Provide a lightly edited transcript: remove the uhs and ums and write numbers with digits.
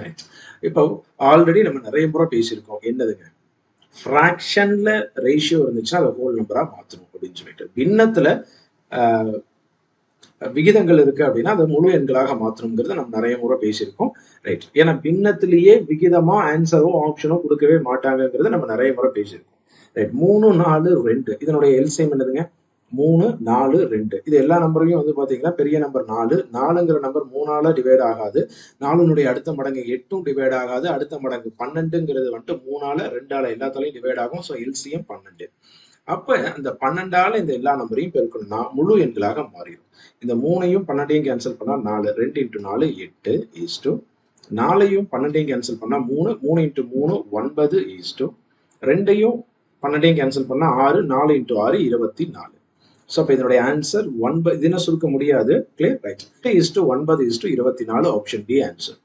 Right. இப்போ already நம்ம நிறைய முறை பேசியிருக்கோம். என்னதுங்க? ஃப்ராக்ஷன்ல ரேஷியோ இருந்துச்சுன்னா அதை ஹோல் நம்பரா மாற்றணும் அப்படின்னு சொல்லிட்டு. பின்னத்துல விகிதங்கள் இருக்கு அப்படின்னா அதை முழு எண்களாக மாற்றணுங்கிறத நம்ம நிறைய முறை பேசியிருக்கோம். ரைட். ஏன்னா பின்னத்திலேயே விகிதமா ஆன்சரோ ஆப்ஷனோ கொடுக்கவே மாட்டாங்கிறத நம்ம நிறைய முறை பேசியிருக்கோம். ரைட். 3, 4, 2 இதனுடைய எல்சிஎம் என்னதுங்க? 3, 4, 2 இது எல்லா நம்பரையும் வந்து பாத்தீங்கன்னா பெரிய நம்பர் 4. 4ங்கிற நம்பர் 3ஆல டிவைட் ஆகாது. 4னுடைய அடுத்த மடங்கு 8ம் டிவைட் ஆகாது. அடுத்த மடங்கு 12ங்கிறது வந்துட்டு 3ஆல 2ஆல எல்லாத்தாலையும் டிவைட் ஆகும். So LCM 12. அப்ப அந்த 12ஆல இந்த எல்லா நம்பரையும் பெருக்கணும்னா முழு எண்களாக மாறிடும். இந்த 3ஐயும் 12ஐயும் கேன்சல் பண்ணா 4. 2 × 4 8 ஈஸ் டு 4ஐயும் 12ஐயும் கேன்சல் பண்ணா 3. 3 × 3 9 ஈஸ் டு 2ஐயும் 12ஐயும் கேன்சல் பண்ணா 6. 4 × 6 24. ஸோ அப்போ இதனுடைய ஆன்சர் 9. இது என்ன சுருக்க முடியாது. Clear? Right. 9 is to 24 option D answer.